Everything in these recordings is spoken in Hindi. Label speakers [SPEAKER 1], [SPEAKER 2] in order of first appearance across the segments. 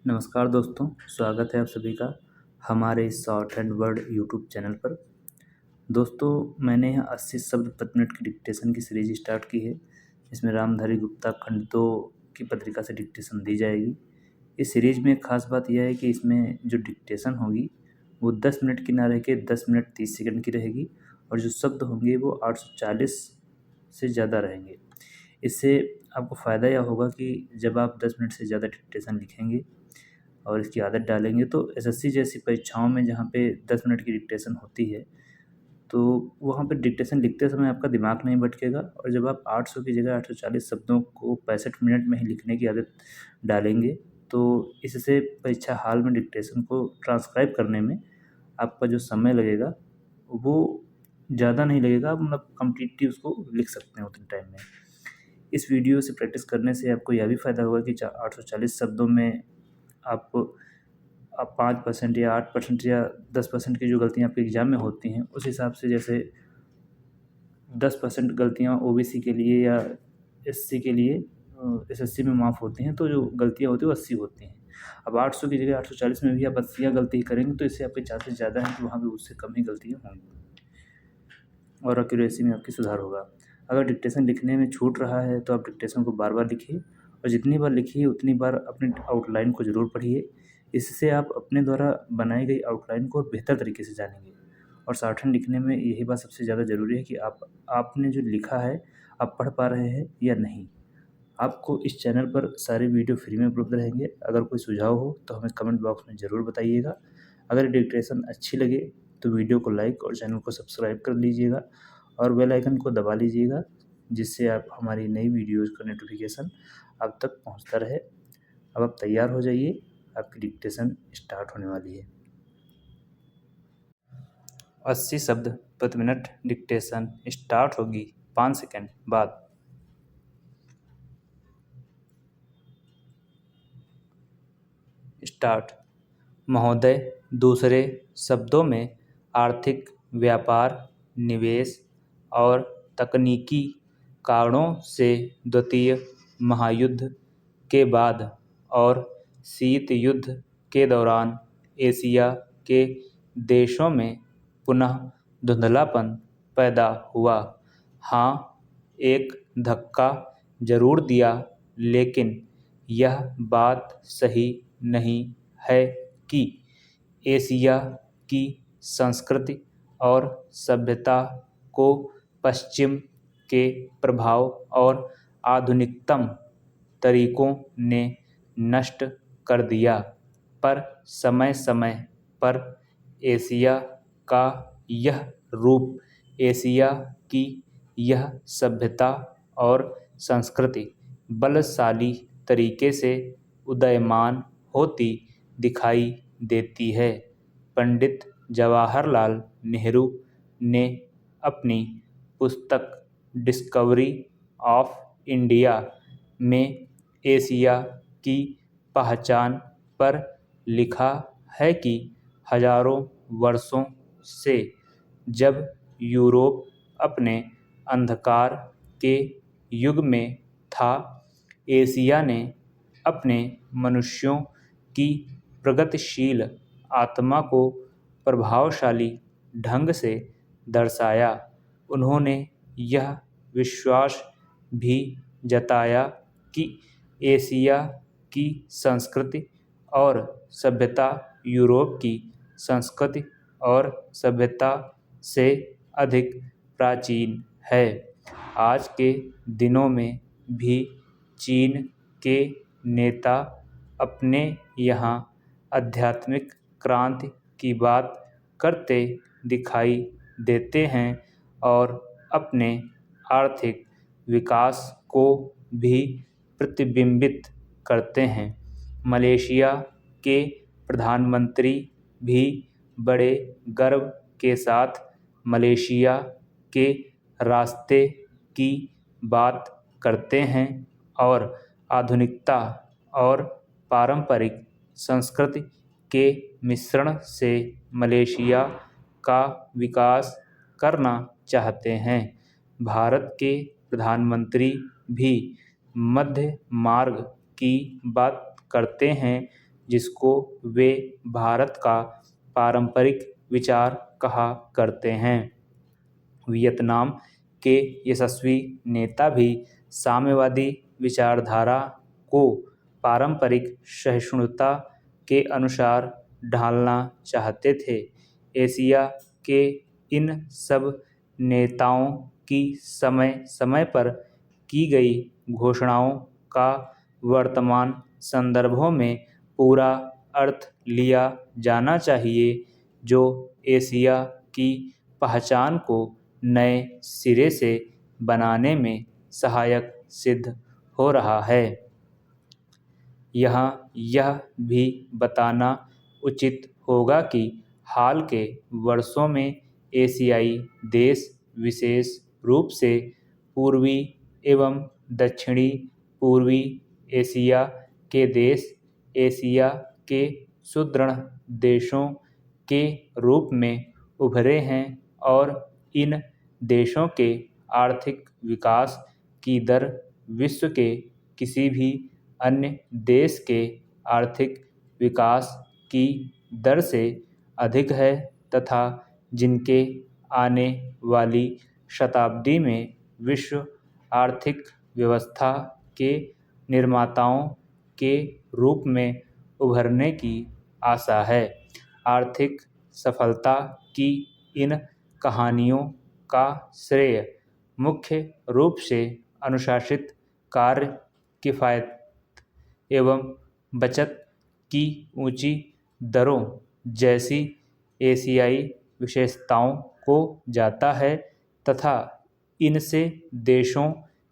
[SPEAKER 1] नमस्कार दोस्तों, स्वागत है आप सभी का हमारे short and word YouTube channel पर। दोस्तों, मैंने यहाँ 80 शब्द प्रति मिनट की डिक्टेशन की सीरीज स्टार्ट की है। इसमें रामधारी गुप्ता खंड 2 की पत्रिका से डिक्टेशन दी जाएगी। इस सीरीज में खास बात यह है कि इसमें जो डिक्टेशन होगी वो 10 मिनट की ना रह के 10 मिनट 30 सेकंड की रहेगी और जो शब्द होंगे वो 840 से ज़्यादा रहेंगे। इससे आपको फ़ायदा यह होगा कि जब आप 10 मिनट से ज़्यादा डिक्टेशन लिखेंगे और इसकी आदत डालेंगे तो एसएससी जैसी परीक्षाओं में जहाँ पे 10 मिनट की डिक्टेशन होती है, तो वहाँ पे डिक्टेशन लिखते समय आपका दिमाग नहीं भटकेगा और जब आप 800 की जगह 840 शब्दों को 65 मिनट में ही लिखने की आदत डालेंगे, तो इससे परीक्षा हॉल में डिक्टेशन को ट्रांसक्राइब करने में आपका जो समय लगेगा, वो ज़्यादा नहीं लगेगा। आप मतलब कंप्लीटली उसको लिख सकते हैं उतने टाइम में। इस वीडियो से प्रैक्टिस करने से आपको यह भी फ़ायदा होगा कि 840 शब्दों में आप 5% या 8% या 10% की जो गलतियाँ आपके एग्ज़ाम में होती हैं, उस हिसाब से जैसे 10% गलतियाँ ओबीसी के लिए या एससी के लिए एसएससी में माफ़ होती हैं, तो जो गलतियाँ होती हैं वो 80 होती हैं। अब 800 की जगह 840 में भी आप 80 गलती करेंगे तो इससे आपके चांसेस ज़्यादा हैं कि वहाँ पे उससे कम ही गलतियाँ होंगी और एक्यूरेसी में आपकी सुधार होगा। अगर डिक्टेशन लिखने में छूट रहा है तो आप डिक्टेशन को बार-बार लिखिए और जितनी बार लिखिए उतनी बार अपने आउटलाइन को ज़रूर पढ़िए। इससे आप अपने द्वारा बनाई गई आउटलाइन को बेहतर तरीके से जानेंगे और शॉर्टहैंड लिखने में यही बात सबसे ज़्यादा ज़रूरी है कि आपने जो लिखा है आप पढ़ पा रहे हैं या नहीं। आपको इस चैनल पर सारे वीडियो फ्री में उपलब्ध रहेंगे। अगर कोई सुझाव हो तो हमें कमेंट बॉक्स में ज़रूर बताइएगा। अगर डिक्टेशन अच्छी लगे तो वीडियो को लाइक और चैनल को सब्सक्राइब कर लीजिएगा और बेल आइकन को दबा लीजिएगा, जिससे आप हमारी नई वीडियोज़ का नोटिफिकेशन आप तक पहुंचता रहे। अब आप तैयार हो जाइए, आपकी डिक्टेशन स्टार्ट होने वाली है। 80 शब्द प्रति मिनट डिक्टेशन स्टार्ट होगी 5 सेकंड बाद। स्टार्ट। महोदय, दूसरे शब्दों में आर्थिक, व्यापार, निवेश और तकनीकी कारणों से द्वितीय महायुद्ध के बाद और शीत युद्ध के दौरान एशिया के देशों में पुनः धुंधलापन पैदा हुआ। हाँ, एक धक्का जरूर दिया, लेकिन यह बात सही नहीं है कि एशिया की संस्कृति और सभ्यता को पश्चिम के प्रभाव और आधुनिकतम तरीकों ने नष्ट कर दिया, पर समय समय पर एशिया का यह रूप, एशिया की यह सभ्यता और संस्कृति बलशाली तरीके से उदयमान होती दिखाई देती है। पंडित जवाहरलाल नेहरू ने अपनी पुस्तक डिस्कवरी ऑफ इंडिया में एशिया की पहचान पर लिखा है कि हजारों वर्षों से जब यूरोप अपने अंधकार के युग में था, एशिया ने अपने मनुष्यों की प्रगतिशील आत्मा को प्रभावशाली ढंग से दर्शाया। उन्होंने यह विश्वास भी जताया कि एशिया की संस्कृति और सभ्यता यूरोप की संस्कृति और सभ्यता से अधिक प्राचीन है। आज के दिनों में भी चीन के नेता अपने यहाँ आध्यात्मिक क्रांति की बात करते दिखाई देते हैं और अपने आर्थिक विकास को भी प्रतिबिंबित करते हैं। मलेशिया के प्रधानमंत्री भी बड़े गर्व के साथ मलेशिया के रास्ते की बात करते हैं और आधुनिकता और पारंपरिक संस्कृति के मिश्रण से मलेशिया का विकास करना चाहते हैं। भारत के प्रधानमंत्री भी मध्य मार्ग की बात करते हैं, जिसको वे भारत का पारंपरिक विचार कहा करते हैं। वियतनाम के यशस्वी नेता भी साम्यवादी विचारधारा को पारंपरिक सहिष्णुता के अनुसार ढालना चाहते थे। एशिया के इन सब नेताओं की समय समय पर की गई घोषणाओं का वर्तमान संदर्भों में पूरा अर्थ लिया जाना चाहिए, जो एशिया की पहचान को नए सिरे से बनाने में सहायक सिद्ध हो रहा है। यहाँ यह भी बताना उचित होगा कि हाल के वर्षों में एशियाई देश, विशेष रूप से पूर्वी एवं दक्षिणी पूर्वी एशिया के देश, एशिया के सुदृढ़ देशों के रूप में उभरे हैं और इन देशों के आर्थिक विकास की दर विश्व के किसी भी अन्य देश के आर्थिक विकास की दर से अधिक है तथा जिनके आने वाली शताब्दी में विश्व आर्थिक व्यवस्था के निर्माताओं के रूप में उभरने की आशा है। आर्थिक सफलता की इन कहानियों का श्रेय मुख्य रूप से अनुशासित कार्य, किफ़ायत एवं बचत की ऊंची दरों जैसी एशियाई विशेषताओं को जाता है तथा इनसे देशों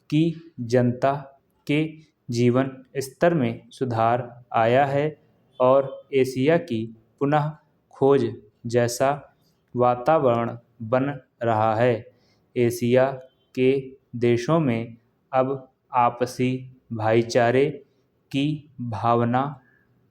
[SPEAKER 1] की जनता के जीवन स्तर में सुधार आया है और एशिया की पुनः खोज जैसा वातावरण बन रहा है। एशिया के देशों में अब आपसी भाईचारे की भावना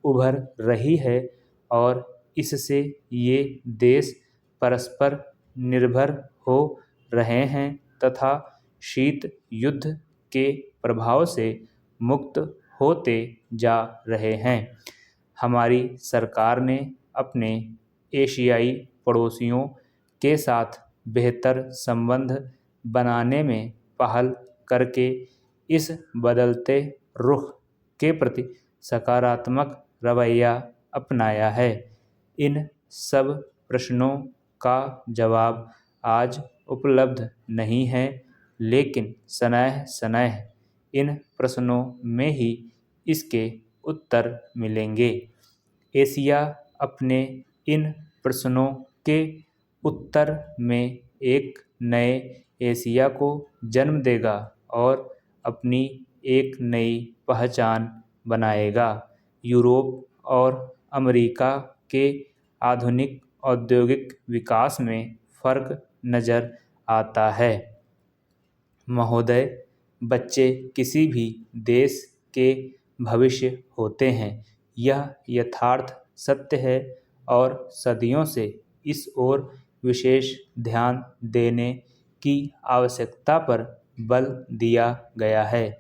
[SPEAKER 1] उभर रही है और इससे ये देश परस्पर निर्भर हो रहे हैं तथा शीत युद्ध के प्रभाव से मुक्त होते जा रहे हैं। हमारी सरकार ने अपने एशियाई पड़ोसियों के साथ बेहतर संबंध बनाने में पहल करके इस बदलते रुख के प्रति सकारात्मक रवैया अपनाया है। इन सब प्रश्नों का जवाब आज उपलब्ध नहीं है, लेकिन सनह सनह इन प्रश्नों में ही इसके उत्तर मिलेंगे। एशिया अपने इन प्रश्नों के उत्तर में एक नए एशिया को जन्म देगा और अपनी एक नई पहचान बनाएगा। यूरोप और अमेरिका के आधुनिक औद्योगिक विकास में फर्क नज़र आता है। महोदय, बच्चे किसी भी देश के भविष्य होते हैं, यह यथार्थ सत्य है और सदियों से इस ओर विशेष ध्यान देने की आवश्यकता पर बल दिया गया है।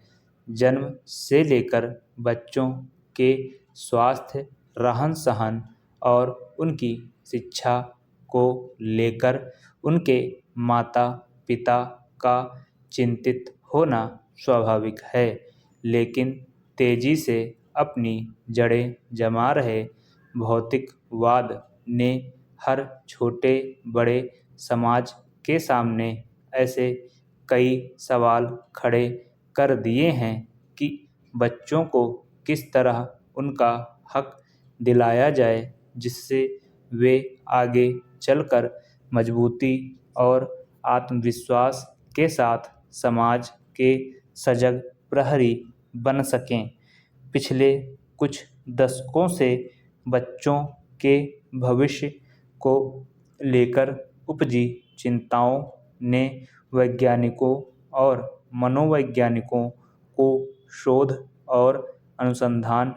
[SPEAKER 1] जन्म से लेकर बच्चों के स्वास्थ्य, रहन-सहन और उनकी शिक्षा को लेकर उनके माता-पिता का चिंतित होना स्वाभाविक है, लेकिन तेजी से अपनी जड़ें जमा रहे भौतिकवाद ने हर छोटे-बड़े समाज के सामने ऐसे कई सवाल खड़े कर दिए हैं कि बच्चों को किस तरह उनका हक दिलाया जाए, जिससे वे आगे चलकर मजबूती और आत्मविश्वास के साथ समाज के सजग प्रहरी बन सकें। पिछले कुछ दशकों से बच्चों के भविष्य को लेकर उपजी चिंताओं ने वैज्ञानिकों और मनोवैज्ञानिकों को शोध और अनुसंधान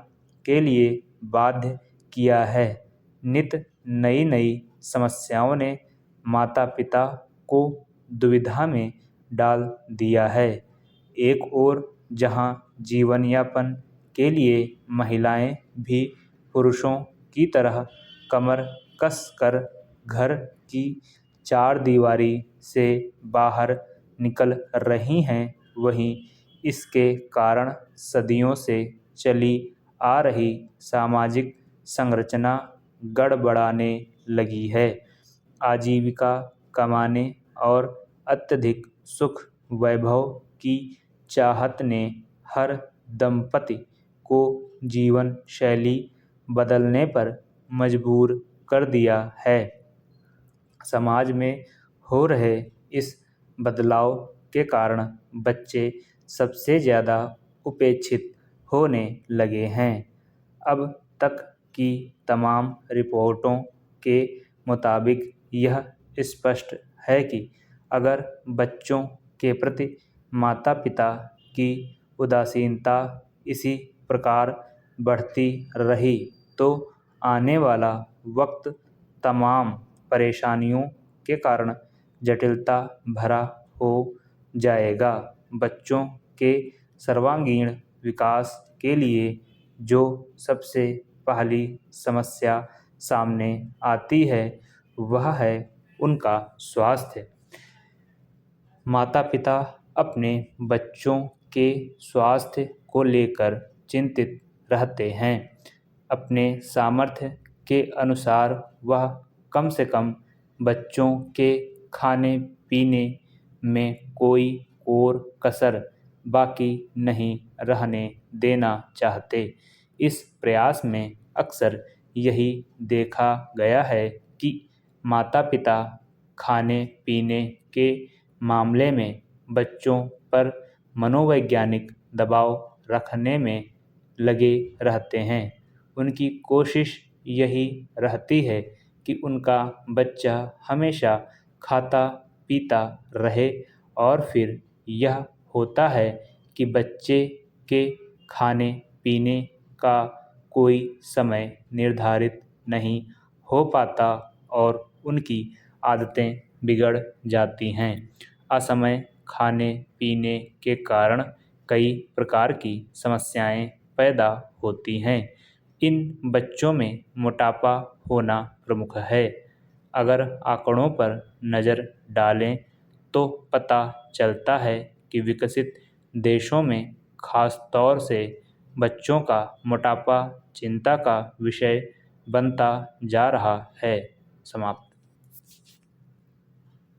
[SPEAKER 1] के लिए बाध्य किया है। नित नई समस्याओं ने माता-पिता को दुविधा में डाल दिया है। एक ओर जहां जीवन यापन के लिए महिलाएं भी पुरुषों की तरह कमर कस कर घर की चारदीवारी से बाहर निकल रही हैं, वहीं इसके कारण सदियों से चली आ रही सामाजिक संरचना गड़बड़ाने लगी है। आजीविका कमाने और अत्यधिक सुख वैभव की चाहत ने हर दंपति को जीवन शैली बदलने पर मजबूर कर दिया है। समाज में हो रहे इस बदलाव के कारण बच्चे सबसे ज़्यादा उपेक्षित होने लगे हैं। अब तक की तमाम रिपोर्टों के मुताबिक यह स्पष्ट है कि अगर बच्चों के प्रति माता-पिता की उदासीनता इसी प्रकार बढ़ती रही तो आने वाला वक्त तमाम परेशानियों के कारण जटिलता भरा हो जाएगा। बच्चों के सर्वांगीण विकास के लिए जो सबसे पहली समस्या सामने आती है वह है उनका स्वास्थ्य। माता-पिता अपने बच्चों के स्वास्थ्य को लेकर चिंतित रहते हैं। अपने सामर्थ्य के अनुसार वह कम से कम बच्चों के खाने-पीने में कोई और कसर बाकी नहीं रहने देना चाहते। इस प्रयास में अक्सर यही देखा गया है कि माता-पिता खाने-पीने के मामले में बच्चों पर मनोवैज्ञानिक दबाव रखने में लगे रहते हैं। उनकी कोशिश यही रहती है कि उनका बच्चा हमेशा खाता-पीता रहे और फिर यह होता है कि बच्चे के खाने-पीने का कोई समय निर्धारित नहीं हो पाता और उनकी आदतें बिगड़ जाती हैं। असमय खाने-पीने के कारण कई प्रकार की समस्याएं पैदा होती हैं। इन बच्चों में मोटापा होना प्रमुख है। अगर आंकड़ों पर नज़र डालें तो पता चलता है कि विकसित देशों में खास तौर से बच्चों का मोटापा चिंता का विषय बनता जा रहा है। समाप्त।